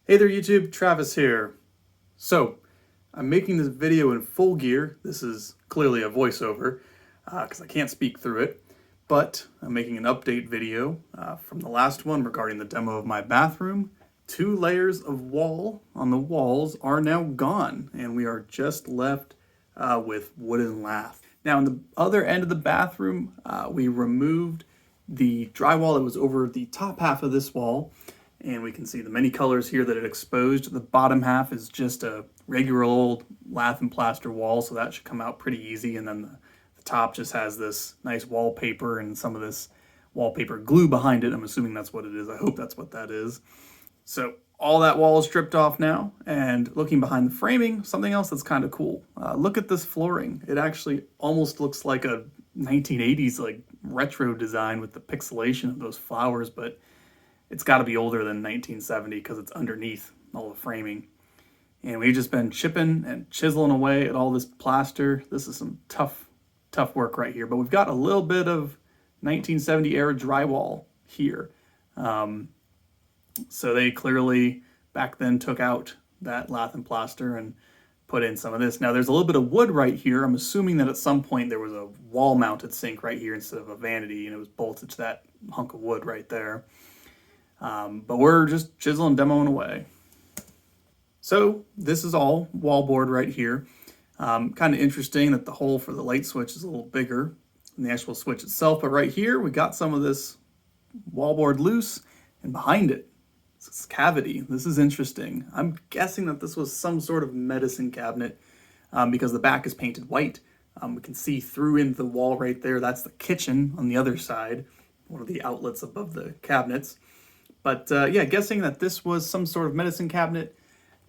Hey there YouTube, Travis here. So, I'm making this video in full gear. This is clearly a voiceover because I can't speak through it, but I'm making an update video from the last one regarding the demo of my bathroom. 2 layers of wall on the walls are now gone and we are just left with wooden lath. Now on the other end of the bathroom, we removed the drywall that was over the top half of this wall, and we can see the many colors here that it exposed. The bottom half is just a regular old lath and plaster wall, so that should come out pretty easy. And then the top just has this nice wallpaper and some of this wallpaper glue behind it. I'm assuming that's what it is. I hope that's what that is. So all that wall is stripped off now, and looking behind the framing, something else that's kind of cool. Look at this flooring. It actually almost looks like a 1980s like retro design with the pixelation of those flowers, but it's got to be older than 1970 because it's underneath all the framing. And we've just been chipping and chiseling away at all this plaster. This is some tough work right here. But we've got a little bit of 1970 era drywall here. So they clearly back then took out that lath and plaster and put in some of this. Now there's a little bit of wood right here. I'm assuming that at some point there was a wall mounted sink right here instead of a vanity, and it was bolted to that hunk of wood right there. But we're just chiseling, demoing away. So this is all wallboard right here. Kind of interesting that the hole for the light switch is a little bigger than the actual switch itself. But right here, we got some of this wallboard loose, and behind it, this cavity. This is interesting. I'm guessing that this was some sort of medicine cabinet because the back is painted white. We can see through into the wall right there. That's the kitchen on the other side, one of the outlets above the cabinets. But yeah, guessing that this was some sort of medicine cabinet.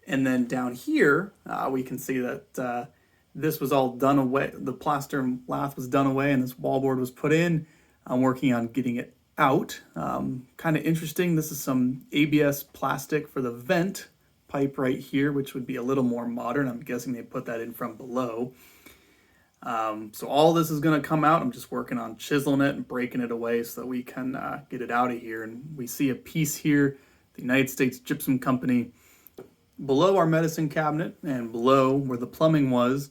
And then down here, we can see that this was all done away. The plaster and lath was done away and this wallboard was put in. I'm working on getting it out. Kind of interesting. This is some ABS plastic for the vent pipe right here, which would be a little more modern. I'm guessing they put that in from below. So all this is going to come out. I'm just working on chiseling it and breaking it away so that we can get it out of here. And we see a piece here, the United States Gypsum Company, below our medicine cabinet and below where the plumbing was.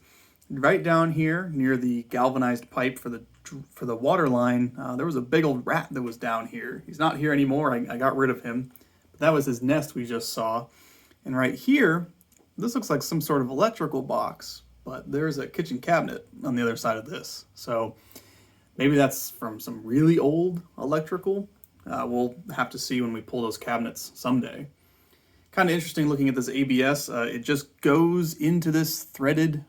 Right down here near the galvanized pipe for the water line, there was a big old rat that was down here. He's not here anymore. I got rid of him. But that was his nest we just saw. And right here, this looks like some sort of electrical box, but there's a kitchen cabinet on the other side of this. So maybe that's from some really old electrical. We'll have to see when we pull those cabinets someday. Kind of interesting looking at this ABS. It just goes into this threaded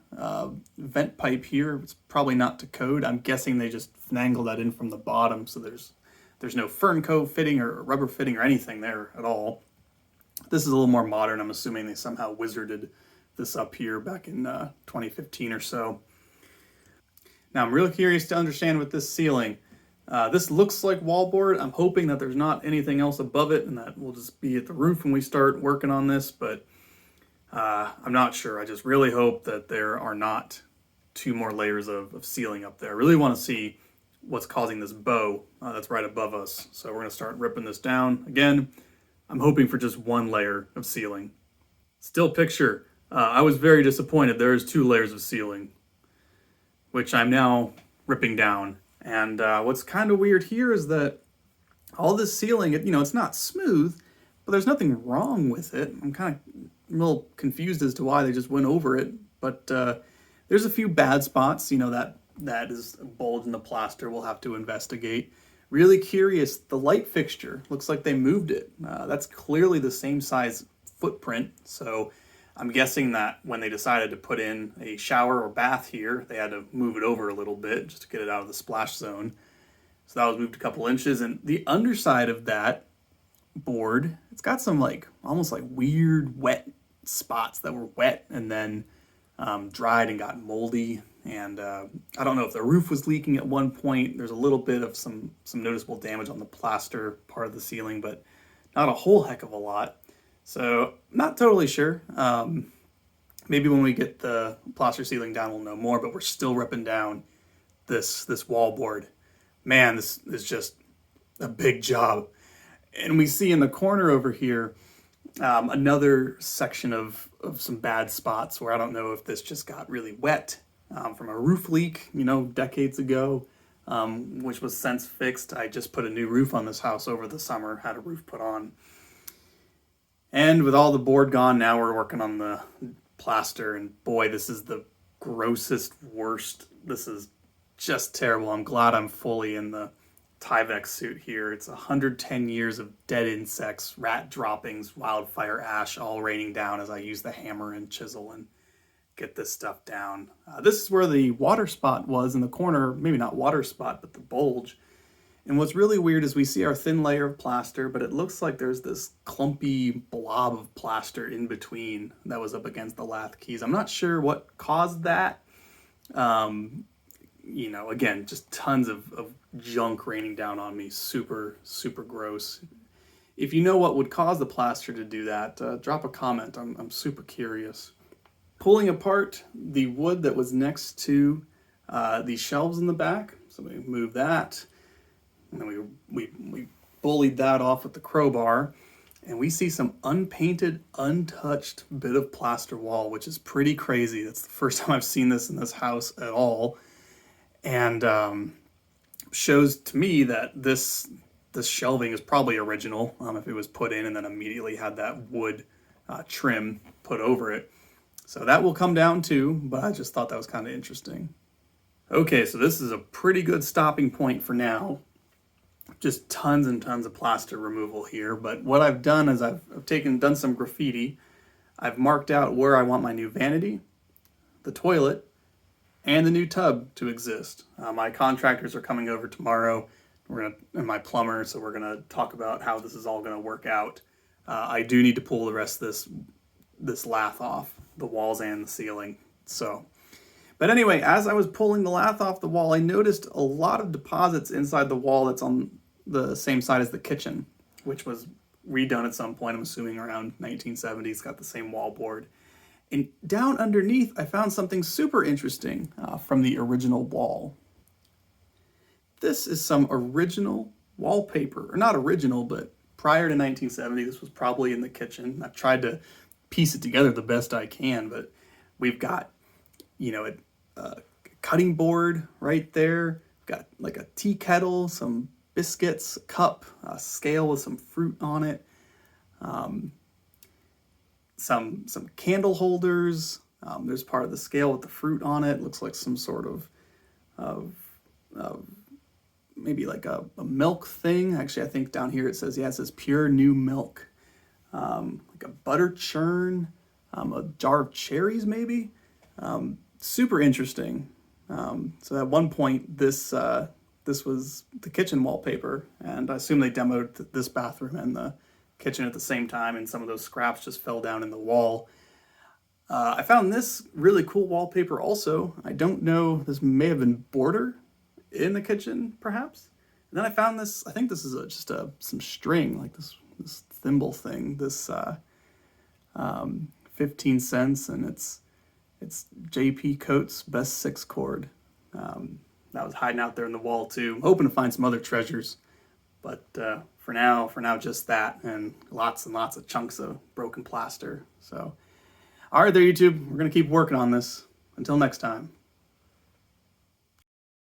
vent pipe here. It's probably not to code. I'm guessing they just finagled that in from the bottom, so there's no Fernco fitting or rubber fitting or anything there at all. This is a little more modern. I'm assuming they somehow wizarded this up here back in 2015 or so. Now I'm really curious to understand with this ceiling. This looks like wallboard. I'm hoping that there's not anything else above it and that we'll just be at the roof when we start working on this, but I'm not sure. I just really hope that there are not 2 more layers of ceiling up there. I really want to see what's causing this bow that's right above us. So we're going to start ripping this down. Again, I'm hoping for just 1 layer of ceiling. Still picture, I was very disappointed. There is 2 layers of ceiling, which I'm now ripping down. And what's kind of weird here is that all this ceiling, it's not smooth, but there's nothing wrong with it. I'm kind of a little confused as to why they just went over it. But there's a few bad spots, that is a bulge in the plaster. We'll have to investigate. Really curious, the light fixture looks like they moved it. That's clearly the same size footprint. So I'm guessing that when they decided to put in a shower or bath here, they had to move it over a little bit just to get it out of the splash zone. So that was moved a couple inches. And the underside of that board, it's got some almost like weird wet spots that were wet and then dried and got moldy. And I don't know if the roof was leaking at one point. There's a little bit of some noticeable damage on the plaster part of the ceiling, but not a whole heck of a lot. So not totally sure. Maybe when we get the plaster ceiling down, we'll know more, but we're still ripping down this wallboard. Man, this is just a big job. And we see in the corner over here, Another section of some bad spots where I don't know if this just got really wet from a roof leak, decades ago, which was since fixed. I just put a new roof on this house over the summer, had a roof put on. And with all the board gone, now we're working on the plaster, and boy, this is the grossest, worst. This is just terrible. I'm glad I'm fully in the Tyvek suit here. It's 110 years of dead insects, rat droppings, wildfire ash all raining down as I use the hammer and chisel and get this stuff down. This is where the water spot was in the corner, maybe not water spot, but the bulge. And what's really weird is we see our thin layer of plaster, but it looks like there's this clumpy blob of plaster in between that was up against the lath keys. I'm not sure what caused that. Again, just tons of junk raining down on me. Super, super gross. If you know what would cause the plaster to do that, drop a comment. I'm super curious. Pulling apart the wood that was next to these shelves in the back. So we move that. And then we bullied that off with the crowbar, and we see some unpainted, untouched bit of plaster wall, which is pretty crazy. That's the first time I've seen this in this house at all, and shows to me that this shelving is probably original if it was put in and then immediately had that wood trim put over it. So that will come down too, but I just thought that was kind of interesting. Okay, so this is a pretty good stopping point for now. Just tons and tons of plaster removal here, but what I've done is I've done some graffiti. I've marked out where I want my new vanity, the toilet, and the new tub to exist. My contractors are coming over tomorrow, and my plumber, so we're gonna talk about how this is all gonna work out. I do need to pull the rest of this lath off, the walls and the ceiling. But anyway, as I was pulling the lath off the wall, I noticed a lot of deposits inside the wall that's on the same side as the kitchen, which was redone at some point, I'm assuming around 1970s, it's got the same wallboard. And down underneath, I found something super interesting from the original wall. This is some original wallpaper, or not original, but prior to 1970, this was probably in the kitchen. I've tried to piece it together the best I can, but we've got a cutting board right there. Got like a tea kettle, some biscuits, a cup, a scale with some fruit on it, some candle holders. There's part of the scale with the fruit on it. Looks like some sort of maybe like a milk thing. Actually, I think down here it says pure new milk. Like a butter churn, a jar of cherries maybe. Super interesting. So at one point, this was the kitchen wallpaper, and I assume they demoed this bathroom and the kitchen at the same time, and some of those scraps just fell down in the wall. I found this really cool wallpaper also. I don't know, this may have been border in the kitchen, perhaps. And then I found this, I think this is just some string, like this thimble thing, this 15 cents, and it's J.P. Coates' best 6 chord. That was hiding out there in the wall too. I'm hoping to find some other treasures, but for now, just that, and lots of chunks of broken plaster. So, all right, there, YouTube. We're gonna keep working on this. Until next time.